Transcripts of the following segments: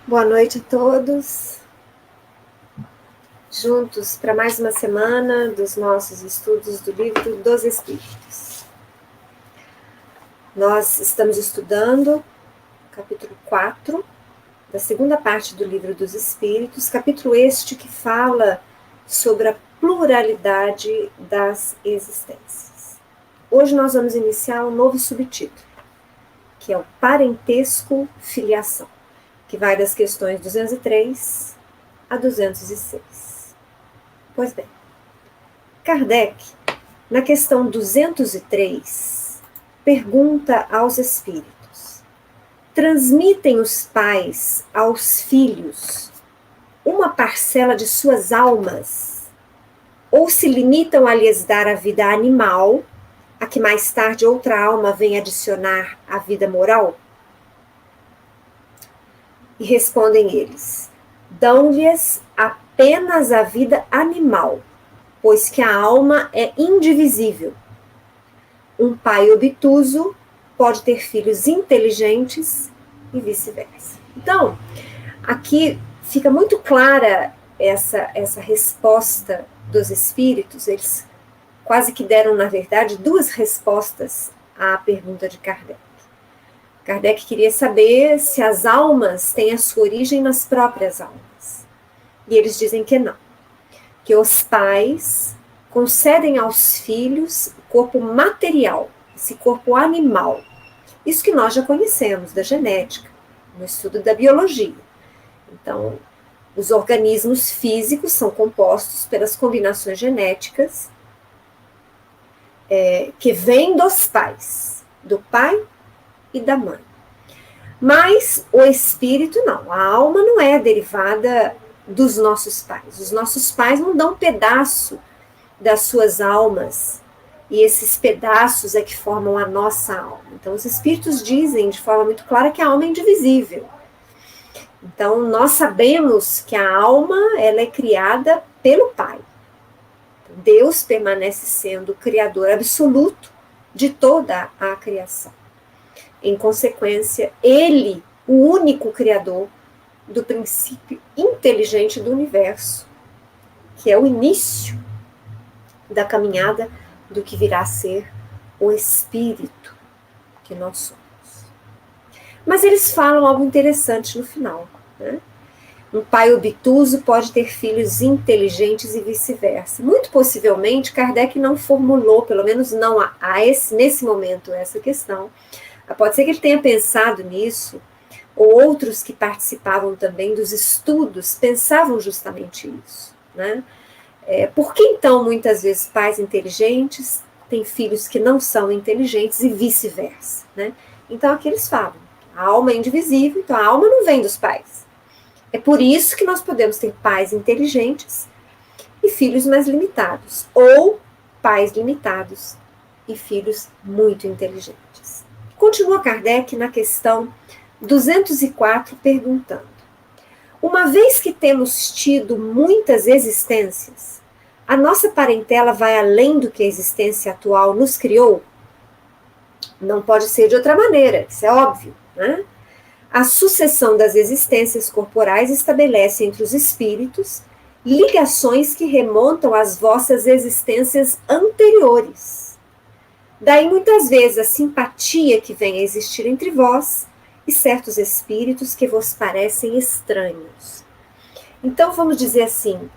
Boa noite a todos, juntos para mais uma semana dos nossos estudos do Livro dos Espíritos. Nós estamos estudando capítulo 4 da segunda parte do Livro dos Espíritos, capítulo este que fala sobre a pluralidade das existências. Hoje nós vamos iniciar um novo subtítulo, que é o parentesco-filiação, que vai das questões 203 a 206. Pois bem, Kardec, na questão 203, pergunta aos espíritos: transmitem os pais aos filhos uma parcela de suas almas, ou se limitam a lhes dar a vida animal, a que mais tarde outra alma vem adicionar à vida moral? E respondem eles: dão-lhes apenas a vida animal, pois que a alma é indivisível. Um pai obtuso pode ter filhos inteligentes e vice-versa. Então, aqui fica muito clara essa resposta dos espíritos. Eles quase que deram, na verdade, duas respostas à pergunta de Kardec. Kardec queria saber se as almas têm a sua origem nas próprias almas. E eles dizem que não. Que os pais concedem aos filhos o corpo material, esse corpo animal. Isso que nós já conhecemos da genética, no estudo da biologia. Então, os organismos físicos são compostos pelas combinações genéticas que vêm dos pais, do pai e da mãe. Mas o espírito não, a alma não é derivada dos nossos pais. Os nossos pais não dão um pedaço das suas almas, e esses pedaços é que formam a nossa alma. Então os espíritos dizem de forma muito clara que a alma é indivisível. Então nós sabemos que a alma ela é criada pelo Pai. Deus permanece sendo o criador absoluto de toda a criação. Em consequência, ele, o único criador do princípio inteligente do universo, que é o início da caminhada do que virá a ser o espírito que nós somos. Mas eles falam algo interessante no final, né? Um pai obtuso pode ter filhos inteligentes e vice-versa. Muito possivelmente, Kardec não formulou, pelo menos não nesse momento, essa questão. Pode ser que ele tenha pensado nisso, ou outros que participavam também dos estudos pensavam justamente isso, né? Por que então, muitas vezes, pais inteligentes têm filhos que não são inteligentes e vice-versa, né? Então, aqui eles falam, a alma é indivisível, então a alma não vem dos pais. É por isso que nós podemos ter pais inteligentes e filhos mais limitados, ou pais limitados e filhos muito inteligentes. Continua Kardec na questão 204, perguntando: uma vez que temos tido muitas existências, a nossa parentela vai além do que a existência atual nos criou? Não pode ser de outra maneira, isso é óbvio, né? A sucessão das existências corporais estabelece entre os espíritos ligações que remontam às vossas existências anteriores. Daí, muitas vezes, a simpatia que vem a existir entre vós e certos espíritos que vos parecem estranhos. Então, vamos dizer assim,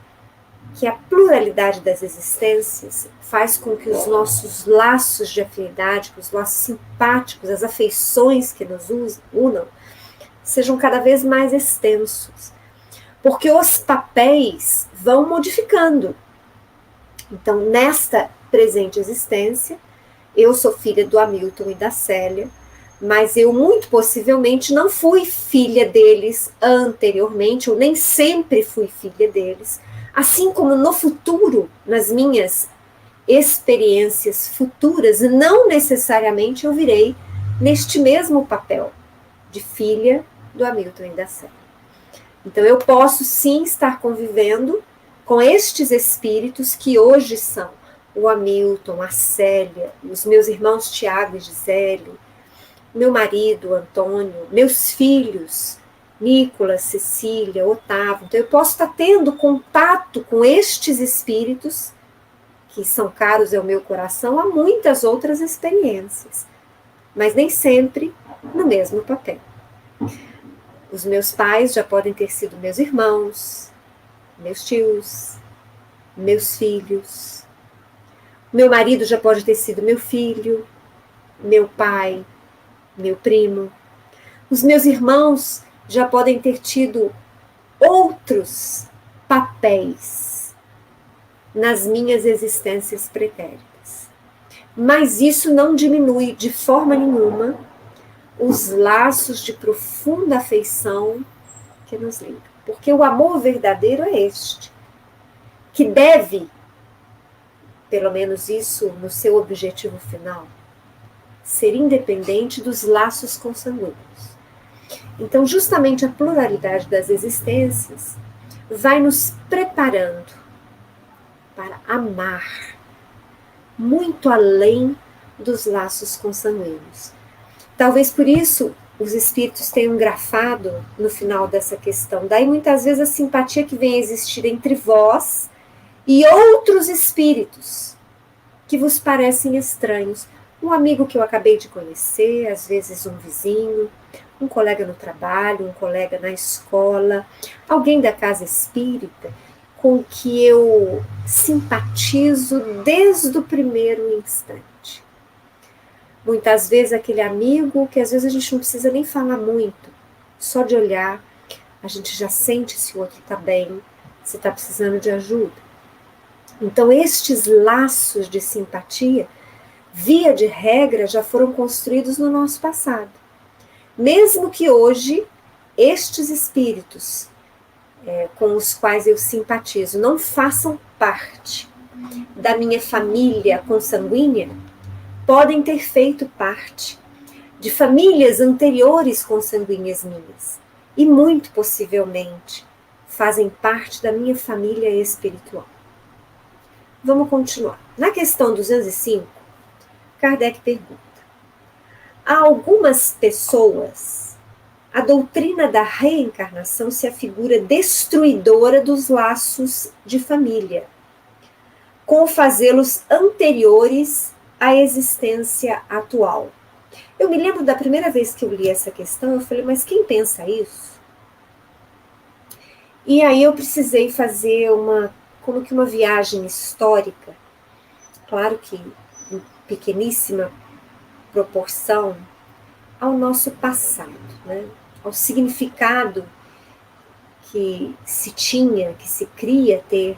que a pluralidade das existências faz com que os nossos laços de afinidade, os laços simpáticos, as afeições que nos unam, sejam cada vez mais extensos, porque os papéis vão modificando. Então, nesta presente existência, eu sou filha do Hamilton e da Célia, mas eu muito possivelmente não fui filha deles anteriormente, ou nem sempre fui filha deles, assim como no futuro, nas minhas experiências futuras, não necessariamente eu virei neste mesmo papel de filha do Hamilton e da Célia. Então eu posso sim estar convivendo com estes espíritos que hoje são o Hamilton, a Célia, os meus irmãos Tiago e Gisele, meu marido, Antônio, meus filhos, Nicolas, Cecília, Otávio. Então eu posso estar tendo contato com estes espíritos, que são caros ao meu coração, há muitas outras experiências, mas nem sempre no mesmo papel. Os meus pais já podem ter sido meus irmãos, meus tios, meus filhos. Meu marido já pode ter sido meu filho, meu pai, meu primo. Os meus irmãos já podem ter tido outros papéis nas minhas existências pretéritas. Mas isso não diminui de forma nenhuma os laços de profunda afeição que nos ligam. Porque o amor verdadeiro é este, que deve, pelo menos isso no seu objetivo final, ser independente dos laços consanguíneos. Então, justamente a pluralidade das existências vai nos preparando para amar muito além dos laços consanguíneos. Talvez por isso os espíritos tenham grafado no final dessa questão. Daí muitas vezes a simpatia que vem a existir entre vós e outros espíritos que vos parecem estranhos. Um amigo que eu acabei de conhecer, às vezes um vizinho, um colega no trabalho, um colega na escola, alguém da casa espírita com que eu simpatizo desde o primeiro instante. Muitas vezes aquele amigo que às vezes a gente não precisa nem falar muito, só de olhar a gente já sente se o outro está bem, se está precisando de ajuda. Então estes laços de simpatia, via de regra, já foram construídos no nosso passado. Mesmo que hoje estes espíritos com os quais eu simpatizo não façam parte da minha família consanguínea, podem ter feito parte de famílias anteriores consanguíneas minhas e muito possivelmente fazem parte da minha família espiritual. Vamos continuar. Na questão 205, Kardec pergunta: a algumas pessoas, a doutrina da reencarnação se afigura destruidora dos laços de família, com fazê-los anteriores à existência atual. Eu me lembro da primeira vez que eu li essa questão, eu falei, mas quem pensa isso? E aí eu precisei fazer como que uma viagem histórica, claro que em pequeníssima proporção, ao nosso passado, né? Ao significado que se tinha, que se cria ter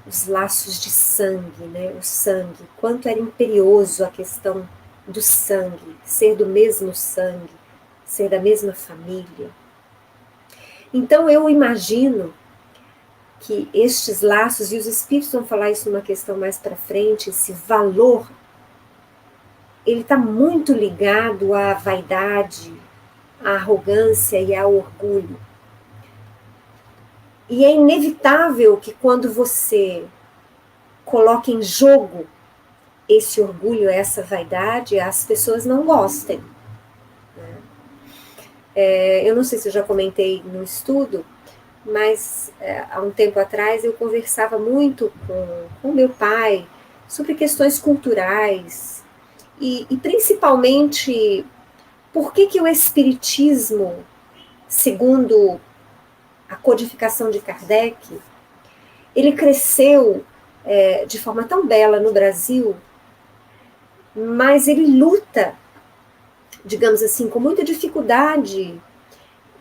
os laços de sangue, né? O sangue, quanto era imperioso a questão do sangue, ser do mesmo sangue, ser da mesma família. Então eu imagino que estes laços, e os espíritos vão falar isso numa questão mais para frente, esse valor, ele está muito ligado à vaidade, à arrogância e ao orgulho. E é inevitável que quando você coloca em jogo esse orgulho, essa vaidade, as pessoas não gostem. Eu não sei se eu já comentei no estudo, mas há um tempo atrás eu conversava muito com meu pai sobre questões culturais e principalmente por que o espiritismo, segundo a codificação de Kardec, ele cresceu de forma tão bela no Brasil, mas ele luta, digamos assim, com muita dificuldade.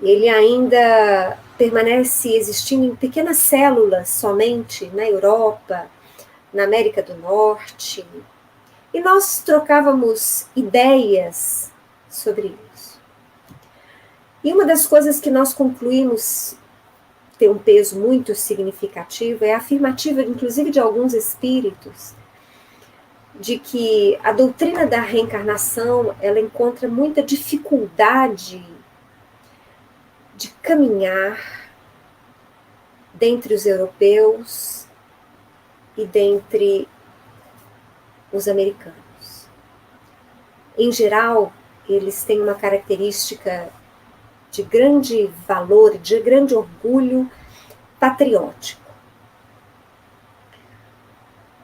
Ele ainda permanece existindo em pequenas células somente na Europa, na América do Norte. E nós trocávamos ideias sobre isso. E uma das coisas que nós concluímos ter um peso muito significativo é a afirmativa, inclusive de alguns espíritos, de que a doutrina da reencarnação ela encontra muita dificuldade de caminhar dentre os europeus e dentre os americanos. Em geral, eles têm uma característica de grande valor, de grande orgulho patriótico.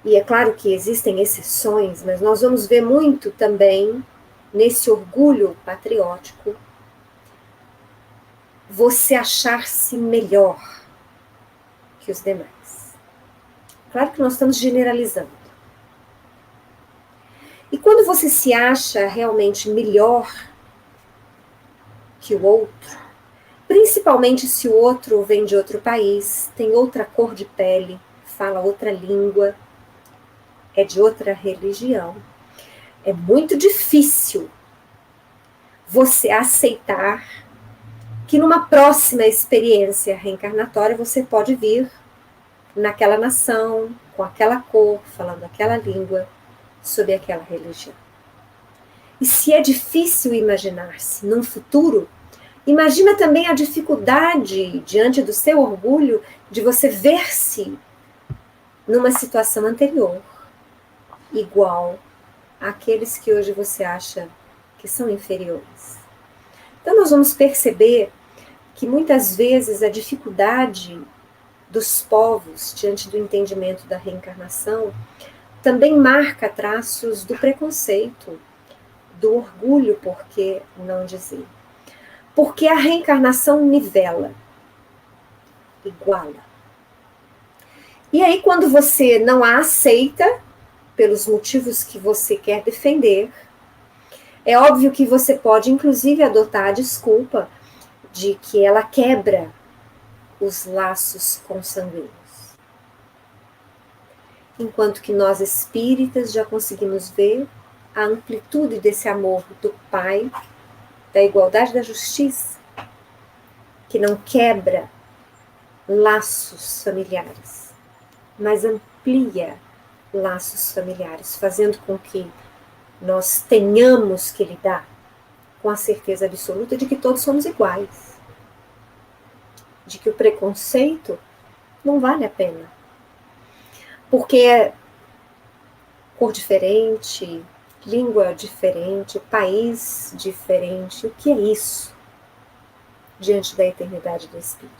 E é claro que existem exceções, mas nós vamos ver muito também nesse orgulho patriótico você achar-se melhor que os demais. Claro que nós estamos generalizando. E quando você se acha realmente melhor que o outro, principalmente se o outro vem de outro país, tem outra cor de pele, fala outra língua, é de outra religião, é muito difícil você aceitar que numa próxima experiência reencarnatória você pode vir naquela nação, com aquela cor, falando aquela língua, sob aquela religião. E se é difícil imaginar-se num futuro, imagina também a dificuldade, diante do seu orgulho, de você ver-se numa situação anterior, igual àqueles que hoje você acha que são inferiores. Então nós vamos perceber que muitas vezes a dificuldade dos povos diante do entendimento da reencarnação também marca traços do preconceito, do orgulho, por que não dizer? Porque a reencarnação nivela, iguala. E aí, quando você não a aceita, pelos motivos que você quer defender, é óbvio que você pode, inclusive, adotar a desculpa de que ela quebra os laços consanguíneos. Enquanto que nós espíritas já conseguimos ver a amplitude desse amor do Pai, da igualdade, da justiça, que não quebra laços familiares, mas amplia laços familiares, fazendo com que nós tenhamos que lidar com a certeza absoluta de que todos somos iguais, de que o preconceito não vale a pena, porque é cor diferente, língua diferente, país diferente. O que é isso diante da eternidade do Espírito?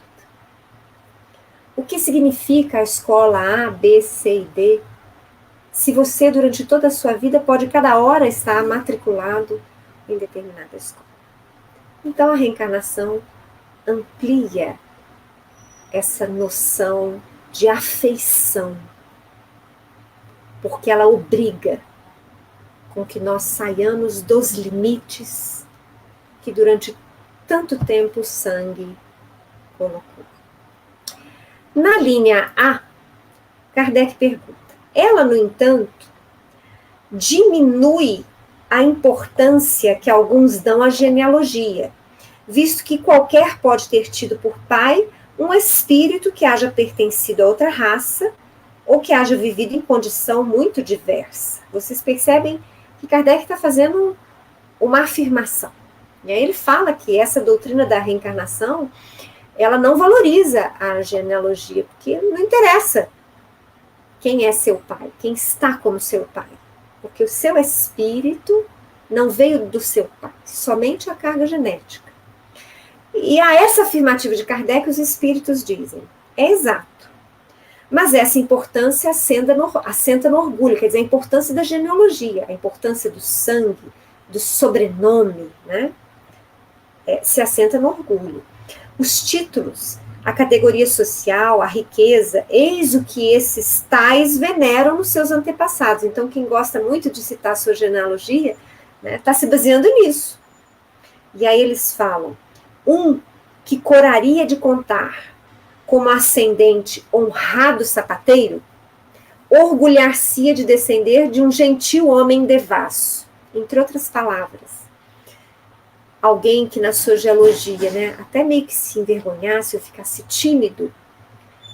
O que significa a escola A, B, C e D, se você durante toda a sua vida pode cada hora estar matriculado em determinada escola? Então a reencarnação amplia essa noção de afeição, porque ela obriga com que nós saiamos dos limites que durante tanto tempo o sangue colocou. Na linha A, Kardec pergunta: ela, no entanto, diminui a importância que alguns dão à genealogia, visto que qualquer pode ter tido por pai um espírito que haja pertencido a outra raça ou que haja vivido em condição muito diversa. Vocês percebem que Kardec está fazendo uma afirmação. E aí ele fala que essa doutrina da reencarnação, ela não valoriza a genealogia, porque não interessa quem é seu pai, quem está como seu pai, porque o seu espírito não veio do seu pai, somente a carga genética. E a essa afirmativa de Kardec, os espíritos dizem: é exato, mas essa importância assenta no orgulho, quer dizer, a importância da genealogia, a importância do sangue, do sobrenome, né? Se assenta no orgulho. Os títulos, a categoria social, a riqueza, eis o que esses tais veneram nos seus antepassados. Então, quem gosta muito de citar a sua genealogia, está se baseando nisso. E aí eles falam: um que coraria de contar como ascendente honrado sapateiro, orgulhar-se-ia de descender de um gentil homem devasso. Entre outras palavras, alguém que na sua genealogia, até meio que se envergonhasse ou ficasse tímido,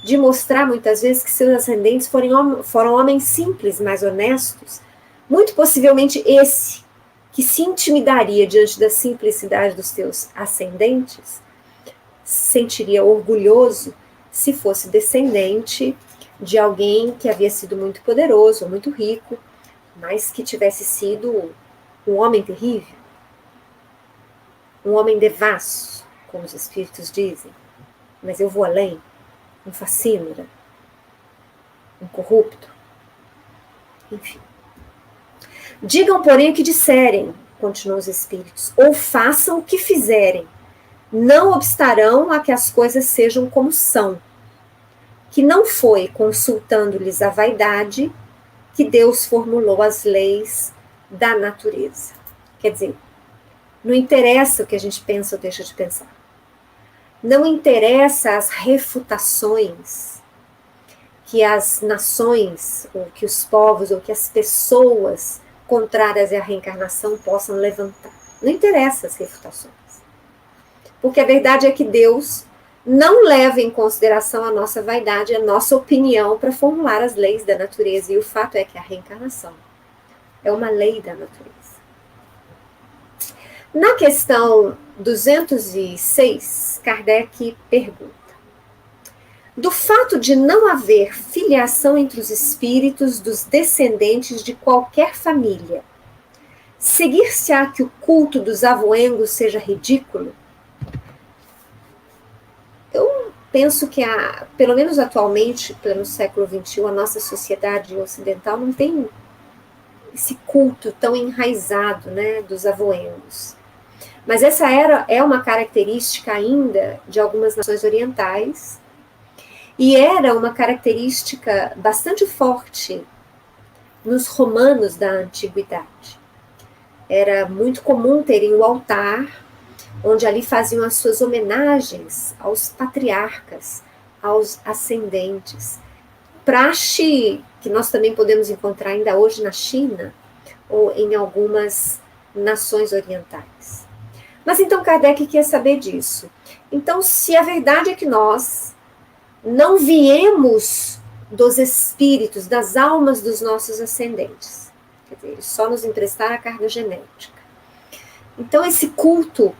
de mostrar muitas vezes que seus ascendentes foram homens simples, mas honestos, muito possivelmente esse, que se intimidaria diante da simplicidade dos seus ascendentes, se sentiria orgulhoso se fosse descendente de alguém que havia sido muito poderoso, ou muito rico, mas que tivesse sido um homem terrível, um homem devasso, como os espíritos dizem, mas eu vou além, um facínora, um corrupto, enfim. Digam, porém, o que disserem, continuam os espíritos, ou façam o que fizerem, não obstarão a que as coisas sejam como são, que não foi consultando-lhes a vaidade que Deus formulou as leis da natureza. Quer dizer, não interessa o que a gente pensa ou deixa de pensar. Não interessa as refutações que as nações, ou que os povos, ou que as pessoas contrárias à reencarnação possam levantar. Não interessa as refutações. Porque a verdade é que Deus não leva em consideração a nossa vaidade, a nossa opinião para formular as leis da natureza. E o fato é que a reencarnação é uma lei da natureza. Na questão 206, Kardec pergunta: do fato de não haver filiação entre os espíritos dos descendentes de qualquer família, seguir-se-á que o culto dos avoengos seja ridículo? Eu penso que, pelo menos atualmente, pelo século XXI, a nossa sociedade ocidental não tem esse culto tão enraizado, né, dos avoengos. Mas essa é uma característica ainda de algumas nações orientais, e era uma característica bastante forte nos romanos da antiguidade. Era muito comum terem o altar, onde ali faziam as suas homenagens aos patriarcas, aos ascendentes. Praxe que nós também podemos encontrar ainda hoje na China, ou em algumas nações orientais. Mas então Kardec quer saber disso. Então, se a verdade é que nós não viemos dos espíritos, das almas dos nossos ascendentes, quer dizer, eles só nos emprestaram a carga genética. Então, esse culto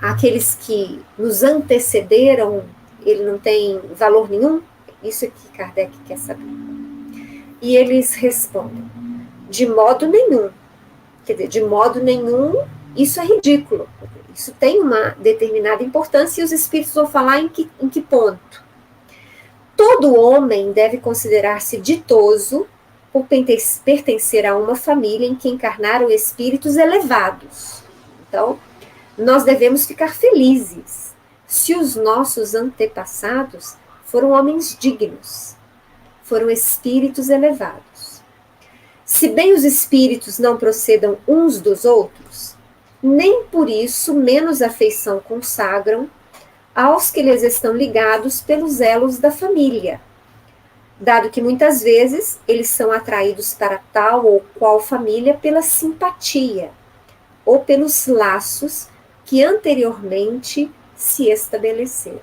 àqueles que nos antecederam, ele não tem valor nenhum? Isso é que Kardec quer saber. E eles respondem: de modo nenhum. Quer dizer, de modo nenhum, isso é ridículo. Isso tem uma determinada importância e os espíritos vão falar em que ponto. Todo homem deve considerar-se ditoso por pertencer a uma família em que encarnaram espíritos elevados. Então, nós devemos ficar felizes se os nossos antepassados foram homens dignos, foram espíritos elevados. Se bem os espíritos não procedam uns dos outros, nem por isso menos afeição consagram aos que lhes estão ligados pelos elos da família, dado que muitas vezes eles são atraídos para tal ou qual família pela simpatia ou pelos laços que anteriormente se estabeleceram.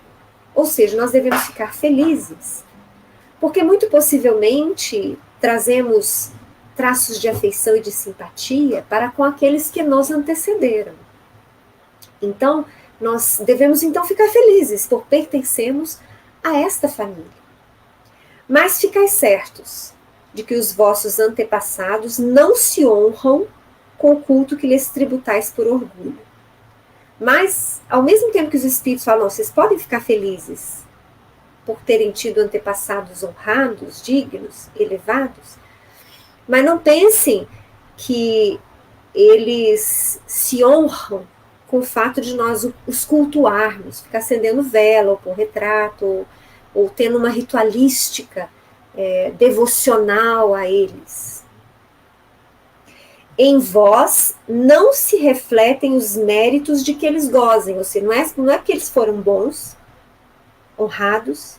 Ou seja, nós devemos ficar felizes, porque muito possivelmente trazemos traços de afeição e de simpatia para com aqueles que nos antecederam. Então, nós devemos então ficar felizes por pertencermos a esta família. Mas ficai certos de que os vossos antepassados não se honram com o culto que lhes tributais por orgulho. Mas, ao mesmo tempo que os espíritos falam, vocês podem ficar felizes por terem tido antepassados honrados, dignos, elevados, mas não pensem que eles se honram com o fato de nós os cultuarmos, ficar acendendo vela, ou por retrato, ou tendo uma ritualística devocional a eles. Em vós não se refletem os méritos de que eles gozem, ou seja, não é que eles foram bons, honrados,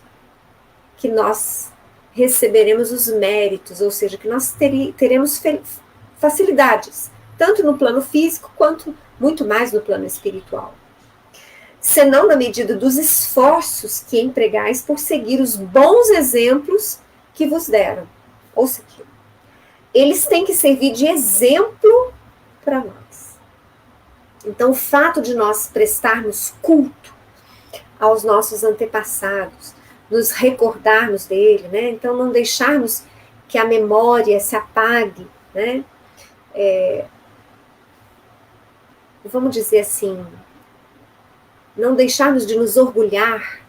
que nós receberemos os méritos, ou seja, que nós teremos facilidades, tanto no plano físico, quanto muito mais no plano espiritual. Senão na medida dos esforços que empregais por seguir os bons exemplos que vos deram. Ou seja, eles têm que servir de exemplo para nós. Então, o fato de nós prestarmos culto aos nossos antepassados, nos recordarmos dele, né? Então não deixarmos que a memória se apague, né? Vamos dizer assim, não deixarmos de nos orgulhar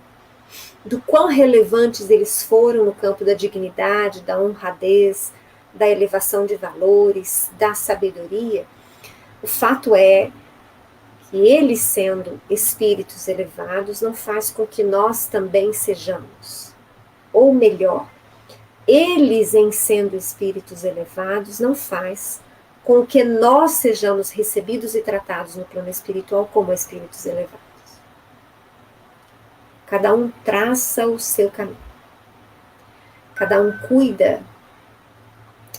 do quão relevantes eles foram no campo da dignidade, da honradez, da elevação de valores, da sabedoria, o fato é que eles, sendo espíritos elevados, não faz com que nós também sejamos. Ou melhor, eles, em sendo espíritos elevados, não faz com que nós sejamos recebidos e tratados no plano espiritual como espíritos elevados. Cada um traça o seu caminho. Cada um cuida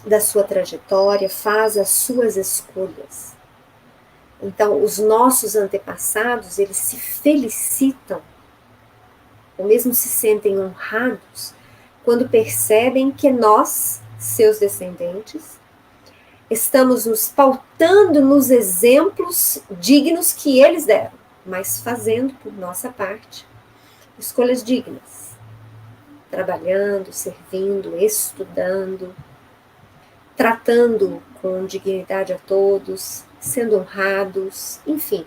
da sua trajetória, faz as suas escolhas. Então, os nossos antepassados, eles se felicitam, ou mesmo se sentem honrados, quando percebem que nós, seus descendentes, estamos nos pautando nos exemplos dignos que eles deram, mas fazendo, por nossa parte, escolhas dignas, trabalhando, servindo, estudando, tratando com dignidade a todos, sendo honrados, enfim.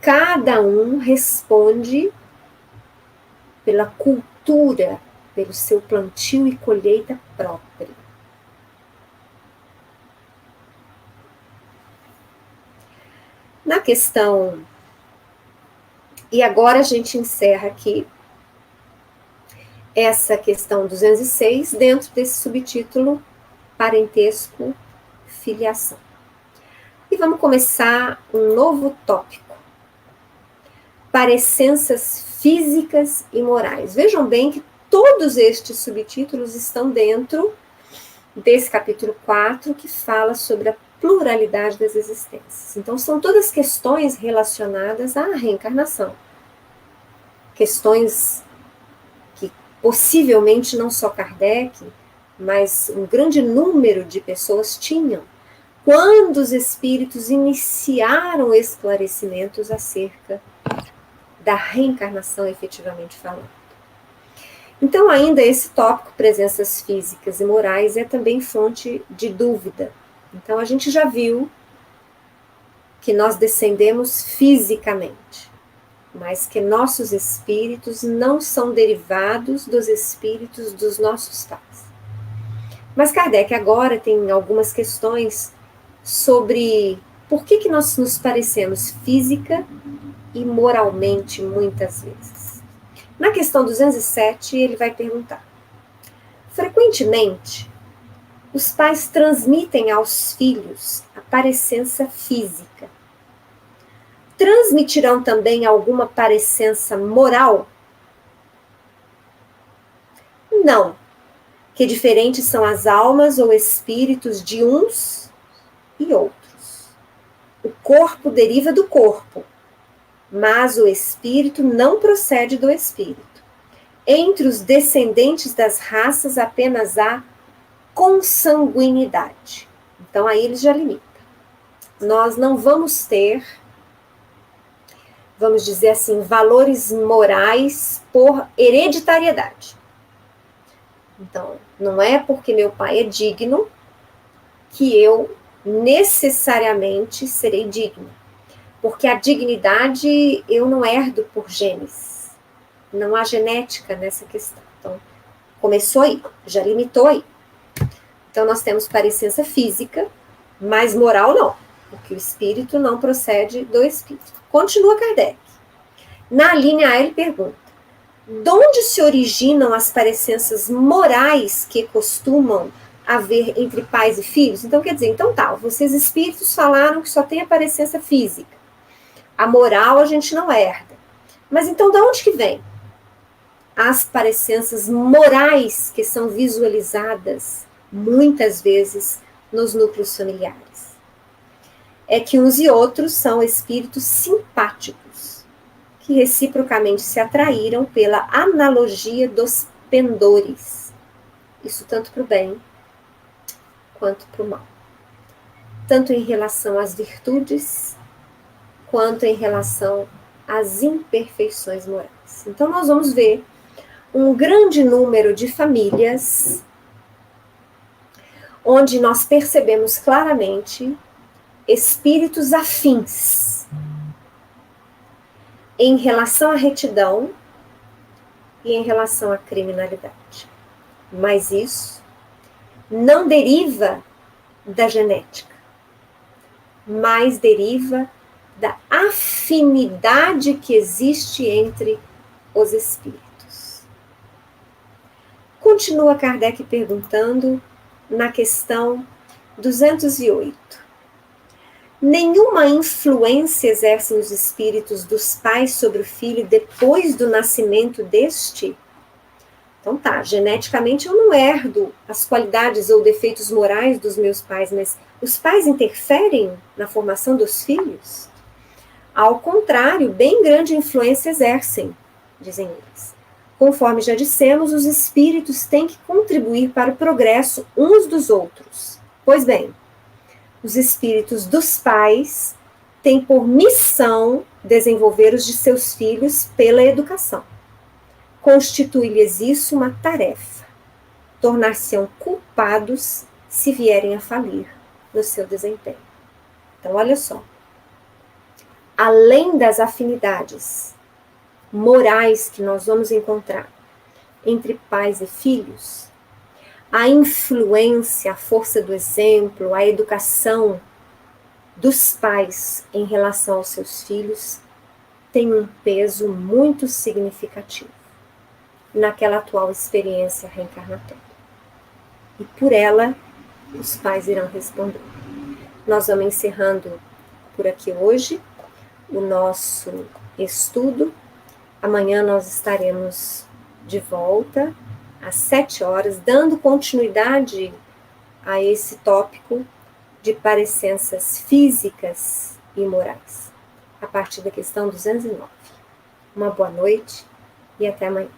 Cada um responde pela cultura, pelo seu plantio e colheita própria. Na questão, e agora a gente encerra aqui essa questão 206 dentro desse subtítulo parentesco, filiação. E vamos começar um novo tópico, parecenças físicas e morais. Vejam bem que todos estes subtítulos estão dentro desse capítulo 4, que fala sobre a pluralidade das existências. Então, são todas questões relacionadas à reencarnação. Questões que possivelmente não só Kardec, mas um grande número de pessoas tinham, quando os espíritos iniciaram esclarecimentos acerca da reencarnação efetivamente falando. Então, ainda esse tópico, presenças físicas e morais, é também fonte de dúvida. Então, a gente já viu que nós descendemos fisicamente, mas que nossos espíritos não são derivados dos espíritos dos nossos pais. Mas Kardec agora tem algumas questões sobre por que nós nos parecemos física e moralmente muitas vezes. Na questão 207, ele vai perguntar: frequentemente, os pais transmitem aos filhos a parecença física. Transmitirão também alguma parecença moral? Não, que diferentes são as almas ou espíritos de uns e outros. O corpo deriva do corpo, mas o espírito não procede do espírito. Entre os descendentes das raças apenas há consanguinidade. Então aí eles já limitam. Nós não vamos ter, vamos dizer assim, valores morais por hereditariedade. Então, não é porque meu pai é digno que eu necessariamente serei digno. Porque a dignidade eu não herdo por genes. Não há genética nessa questão. Então, começou aí, já limitou aí. Então, nós temos parecença física, mas moral não. Porque o espírito não procede do espírito. Continua Kardec. Na linha A, ele pergunta: de onde se originam as parecenças morais que costumam haver entre pais e filhos? Então, quer dizer, então tá, vocês espíritos falaram que só tem a parecença física. A moral a gente não herda. Mas então, de onde que vem? As parecenças morais que são visualizadas muitas vezes nos núcleos familiares. É que uns e outros são espíritos simpáticos, que reciprocamente se atraíram pela analogia dos pendores. Isso tanto para o bem quanto para o mal. Tanto em relação às virtudes, quanto em relação às imperfeições morais. Então, nós vamos ver um grande número de famílias onde nós percebemos claramente espíritos afins. em relação à retidão e em relação à criminalidade. Mas isso não deriva da genética, mas deriva da afinidade que existe entre os espíritos. Continua Kardec perguntando na questão 208. Nenhuma influência exercem os espíritos dos pais sobre o filho depois do nascimento deste? Então tá, geneticamente eu não herdo as qualidades ou defeitos morais dos meus pais, mas os pais interferem na formação dos filhos? Ao contrário, bem grande influência exercem, dizem eles. Conforme já dissemos, os espíritos têm que contribuir para o progresso uns dos outros. Pois bem, os espíritos dos pais têm por missão desenvolver os de seus filhos pela educação. Constitui-lhes isso uma tarefa. Tornar-se-ão culpados se vierem a falir no seu desempenho. Então, olha só. Além das afinidades morais que nós vamos encontrar entre pais e filhos, a influência, a força do exemplo, a educação dos pais em relação aos seus filhos tem um peso muito significativo naquela atual experiência reencarnatória. E por ela, os pais irão responder. Nós vamos encerrando por aqui hoje o nosso estudo. Amanhã nós estaremos de volta às 7 horas, dando continuidade a esse tópico de parecenças físicas e morais, a partir da questão 209. Uma boa noite e até amanhã.